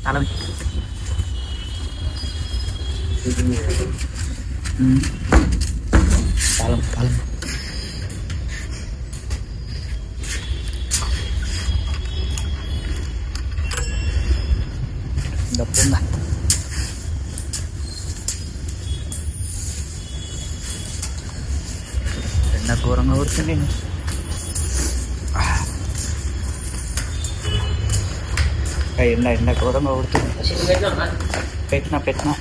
తాళం తాళం తాళం డబ్బుందా ఎండ ఘోరంగా కూర్చుంది. ఎండ ఘోరంగా కూర్చుంది. పెట్టినా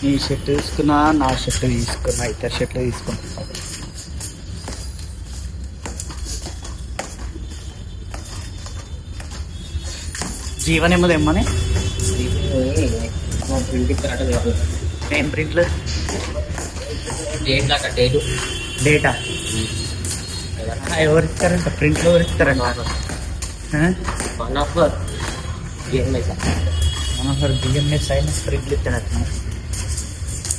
నీ షర్ట్ తీసుకున్నా, నా షర్ట్ తీసుకున్నా, ఇద్దరు షర్ట్లు తీసుకున్నా. జీవన్ ఏమో తెమ్మని ఏం ప్రింట్లు డేటా ఎవరు ఇస్తారంట? ప్రింట్లు ఎవరు ఇస్తారంట? మనోహర్ బిఎంఎస్ అయిన ప్రింట్లు ఇస్తాడట.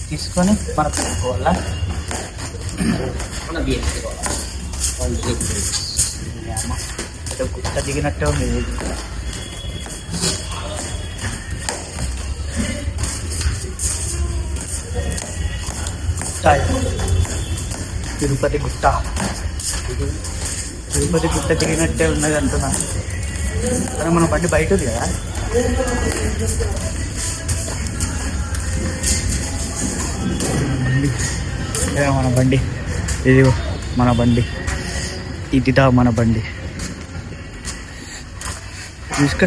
తీసుకొని మన పెట్టుకోవాలా? గుట్ట దిగినట్టే ఉంది. తిరుపతి గుట్ట దిగినట్టే ఉన్నది అంటున్నా. కానీ మన బండి బయట ఉంది కదా. మన బండి ఇది, మన బండి ఇదిదా, మన బండి తీసుకో.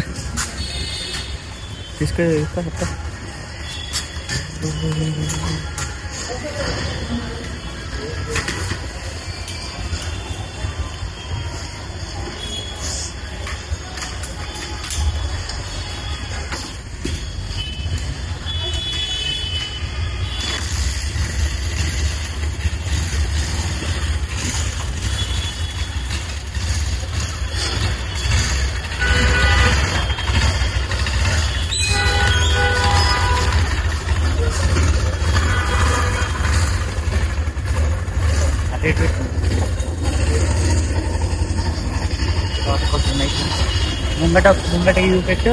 ముంగట ఇవి పెట్టు,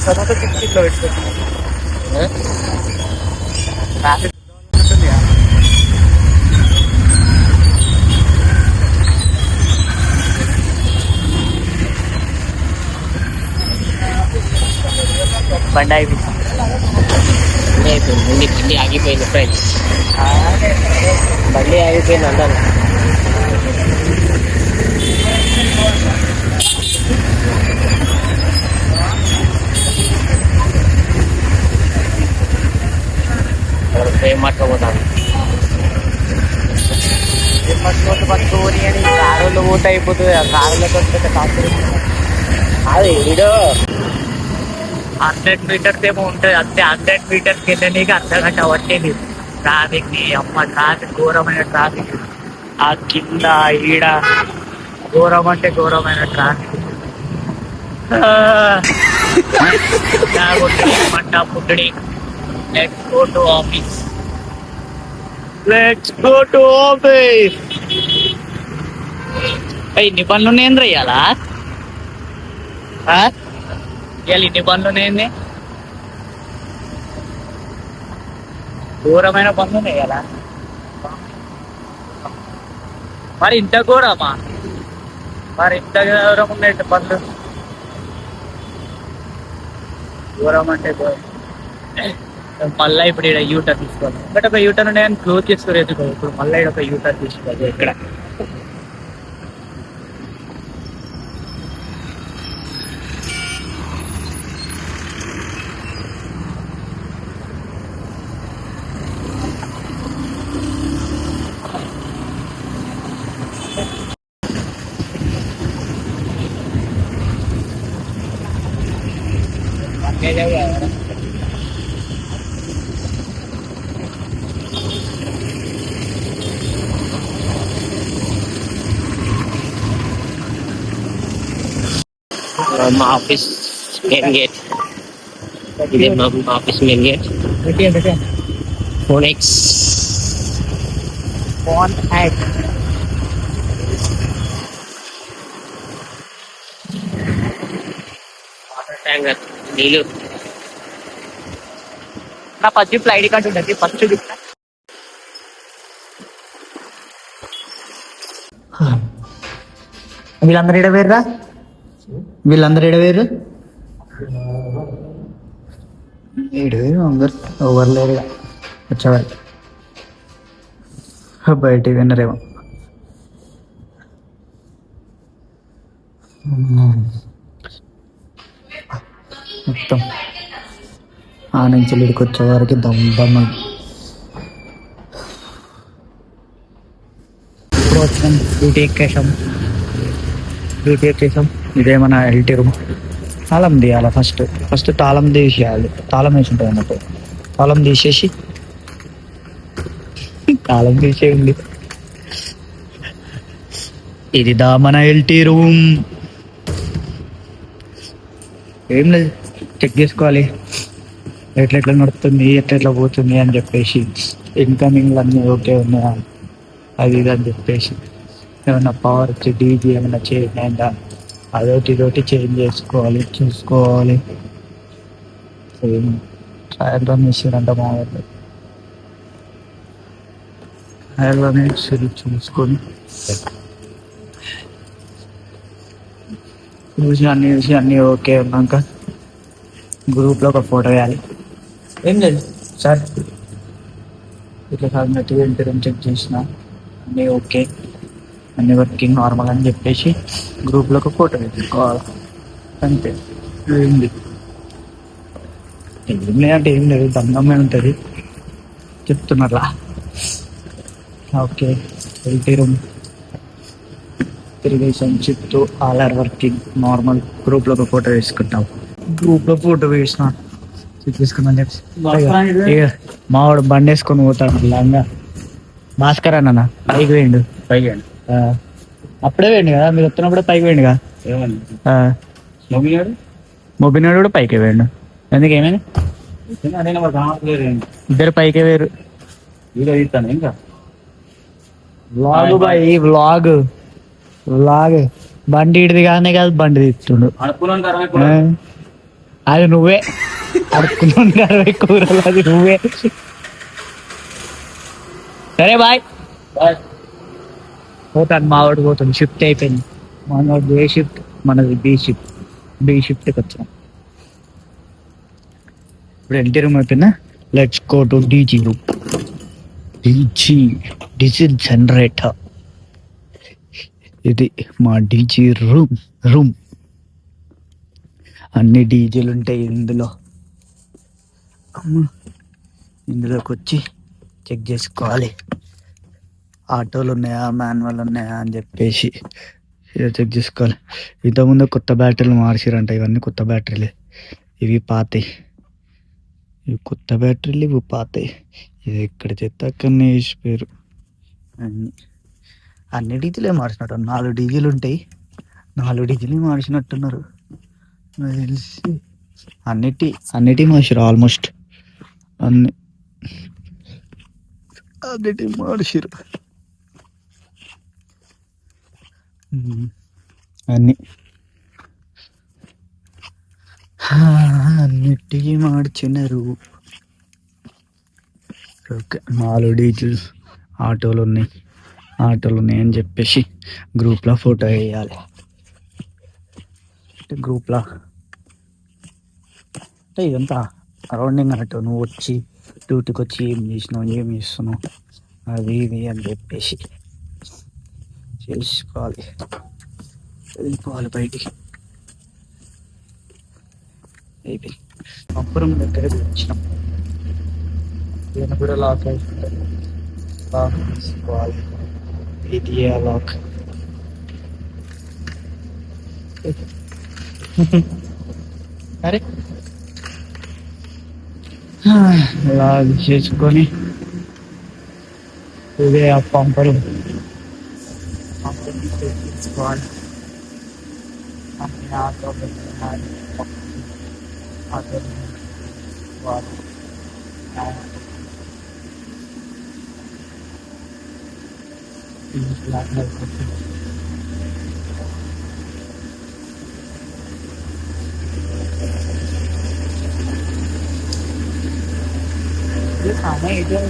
తర్వాత ఇట్లా పెట్టుకోవచ్చు. ట్రాఫిక్ ఉంటుంది. బండి అయిపోయింది. బండి ఆగిపోయింది ఫ్రెండ్స్. బండి ఆగిపోయింది అంటారు. పట్టుకోపోతాను. పట్టుకొని అని కారులో పోతే అయిపోతుంది. ఆ కారులోకి వస్తే కాదు. అది వీడియో 100 మీటర్స్ ఏమో ఉంటుంది అంతే. 100 మీటర్స్ వెళ్ళడానికి అర్ధగంట పట్టేది ట్రాఫిక్ ని. అమ్మ ట్రాఫిక్, ఘోరమైన ట్రాఫిక్. ఆ కింద ఈడ ఘోరం అంటే ఘోరమైన ట్రాఫిక్. పుట్టడి. Let's go to office. ఇన్ని పనులు ఉన్నాయండి ఇవాళ. ఇన్ని పనులు ఉన్నాయండి. ఘోరమైన పనులు ఉన్నాయి ఇవాళ. మరి ఇంత ఘోరమా? మరి ఇంత ఘోరం ఉన్నాయి పనులు. ఘోరం అంటే ఘోరం. మళ్ళీ ఇప్పుడు ఇక్కడ యూటర్న్ తీసుకోవాలి. ఇక్కడ ఒక యూటర్న్ ఉన్నాయని క్లోజ్ చేసుకోలేదు. ఇప్పుడు మళ్ళీ ఇక్కడ ఒక యూటర్న్ తీసుకోవాలి. ఇక్కడ మా ఆఫీస్ మెయిన్ గేట్. ఇదే మా ఆఫీస్ మెయిన్ గేట్. ఫోనెక్స్ ట్యాంకర్ నీళ్ళు. నా ఫస్ట్ జిప్ ఐడి కార్డు ఉంటుంది. ఫస్ట్ జిప్ వీళ్ళందరూ ఇడవేర్రా, వీళ్ళందరూ ఇడవేరు ఇడవేరు అందరు ఎవరు లేరుగా వచ్చేవారు. బయటికి విన్నరేమో. మొత్తం ఆ నుంచి ఇక్కడికి వచ్చేవారికి దమ్ దమ్. ఇప్పుడు వచ్చినాం, డ్యూటీ ఎక్కేసాం. ఇదేమన్నా ఎల్టీ రూమ్. తాళం తీయాలి ఫస్ట్ తాళం తీసేయాలి. తాళం వేసి ఉంటుంది అన్నట్టు. తాళం తీసేసి తాళం తీసేయండి. ఇది మన ఎల్టీ రూమ్. ఏం లేదు, చెక్ చేసుకోవాలి ఎట్లా నడుస్తుంది, ఎట్లా పోతుంది అని చెప్పేసి. ఇన్కమింగ్ అన్నీ ఓకే ఉన్నాయా అది ఇది అని చెప్పేసి. ఏమన్నా పవర్ వచ్చి డీజీ ఏమన్నా చేంజ్ అయిందా అదొకటి చేంజ్ చేసుకోవాలి, చూసుకోవాలి. ట్రయల్ రన్ చేసారంట మా వాళ్ళు. ట్రయల్ రన్ చేసి చూసుకొని చూసి అన్నీ ఓకే ఉన్నాక గ్రూప్లో ఒక ఫోటో వేయాలి. ఏం లేదు సార్, ఇట్లా కాగినట్టుగా ఇంటి చెక్ చేసిన అన్నీ ఓకే, అన్ని వర్కింగ్ నార్మల్ అని చెప్పేసి గ్రూప్లో ఒక ఫోటో పెట్టుకోవాలి అంతే. ఏంది ఏం లేదంటే ఏం లేదు, దండమే ఉంటుంది చెప్తున్నారా. ఓకే, ఎల్టీ రూమ్ తిరిగేసాం చుట్టూ. All are working normal. గ్రూప్లో ఒక ఫోటో వేసుకుంటాం. గ్రూప్లో ఫోటో వేసిన తీసుకున్నాను చెప్పి మావాడు బండి వేసుకొని పోతాడు లాంగా. భాస్కర్ అన్న పైకి వేయండు. అప్పుడే వేయండి కదా, మీరు వస్తున్నప్పుడే పైకి వేయండిగా. మొబినాడు కూడా పైకి వేయండు. ఎందుకు ఏమైనా ఇద్దరు పైకే వేరు. ఇంకా వ్లాగ్ బాయ్, వ్లాగ్ బండి ఇడిది కానీ కాదు, బండి తీస్తుండు. అది నువ్వే అడుక్కున్నాను 60 కూరలు, అది నువ్వే. సరే బాయ్ పోతాను. మావాడు పోతాను, షిఫ్ట్ అయిపోయింది. మనోడు ఏ షిఫ్ట్, మనది బి షిఫ్ట్కి వచ్చాం. ఇప్పుడు ఎల్టీ రూమ్ అయిపోయిందా, let's go to DG room. Diesel generator. ఇది మా డీజీ రూమ్. అన్ని డీజీలు ఉంటాయి ఇందులోకి వచ్చి చెక్ చేసుకోవాలి. ఆటోలు ఉన్నాయా, మాన్యువల్ ఉన్నాయా అని చెప్పేసి చెక్ చేసుకోవాలి. ఇంతకుముందు కొత్త బ్యాటరీలు మార్చిరంట. ఇవన్నీ కొత్త బ్యాటరీలే, ఇవి పాతాయి. ఇవి కొత్త బ్యాటరీలు, ఇవి పాతాయి. ఇది ఎక్కడ చెత్త అక్కడనే వేసిపోయారు. అన్ని డీజీలే మార్చినట్టు. 4 డీజీలు ఉంటాయి, 4 డీజీలు మార్చినట్టున్నారు నాకు తెలిసి. అన్నిటి మార్చారు ఆల్మోస్ట్. అన్నిటి మార్చారు అన్నిటికీ మార్చినారు. ఓకే, 4 డీజిల్ ఆటోలు ఉన్నాయని చెప్పేసి గ్రూప్లో ఫోటో వేయాలి. గ్రూప్లో అంటే ఇదంతా అరౌండింగ్ అన్నట్టు. నువ్వు వచ్చి డ్యూటీకి వచ్చి ఏం చేస్తున్నావు అది ఇది అని చెప్పేసి చేసుకోవాలి. వెళ్ళిపోవాలి బయటికి. అయిపోయి అప్పురం దగ్గరకు వచ్చినాం. దీన్ని కూడా లాక్ అయిపోతుంది. లాక్ తీసుకోవాలి. ఇది లాక్. అరే లాక్ చేసుకొని ఇదే ఆ పంపరు తీసుకోవాలి. ఆటో खाना इधर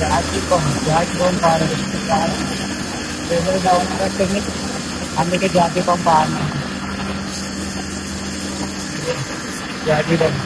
జాతి పంప్ డౌన్ కట్టండి అందుకే జాతి పంప్ ఆడినా జాతి పంప్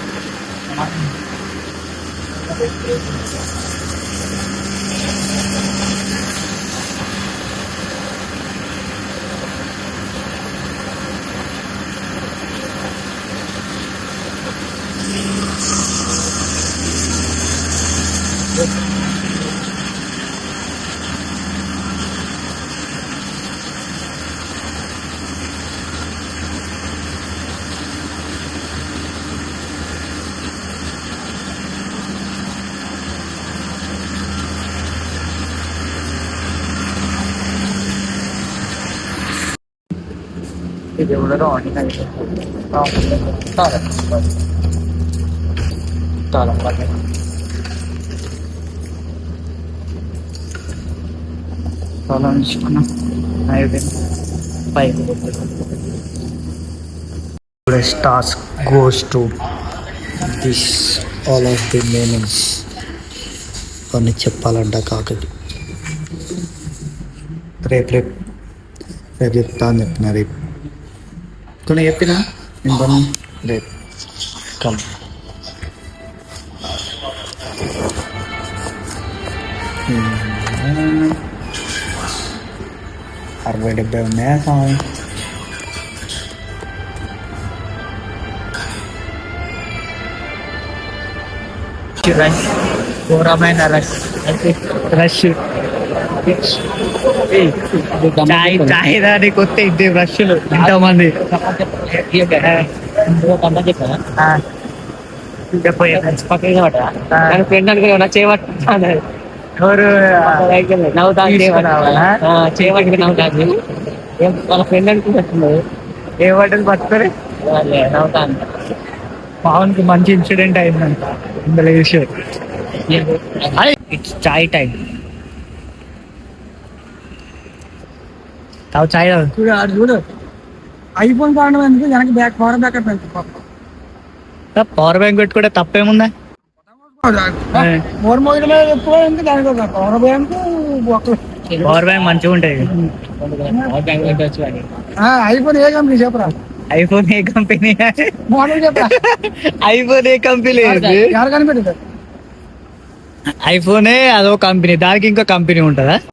ఇది ఎవరో తాళం తీసుకున్నా పైకి today's task goes to this all of the meanings అని చెప్పాలంట కాకకి రేపు చెప్తా అని చెప్పిన రేపు కొన్ని చెప్పిన ఇంకా రేపు కమ్ 60-70 ఉన్నాయా స్వామి రష్ ఘోరమైన రష్ చాయ్ దానికి వస్తే ఇద్దరు రష్లు ఎంతమంది ఫ్రెండ్ అనుకున్నా చేయబట్టాను ఎవరు చేయబట్టి నవ్వుతాను వాళ్ళ ఫ్రెండ్ అనుకుంటున్నారు ఏ బట్టలు పట్టుకొని నవ్వుతాను పవన్ కి మంచి ఇన్సిడెంట్ అయిందంట ఇందులో విషయం ఇట్స్ చాయ్ టైం తావు చాయ్ చూడు ఐఫోన్ కావడం ఎందుకు వెనక పవర్ బ్యాకప్ పవర్ బ్యాంక్ పెట్టుకుంటే తప్పేముందా పవర్ బ్యాంక్ మంచిగా ఉంటుంది ఐఫోన్ ఏ కంపెనీ చెప్పరా ఐఫోన్ ఏ కంపెనీ ఐఫోన్ ఏ కంపెనీ ఐఫోనే అదో కంపెనీ దానికి ఇంకో కంపెనీ ఉంటుందా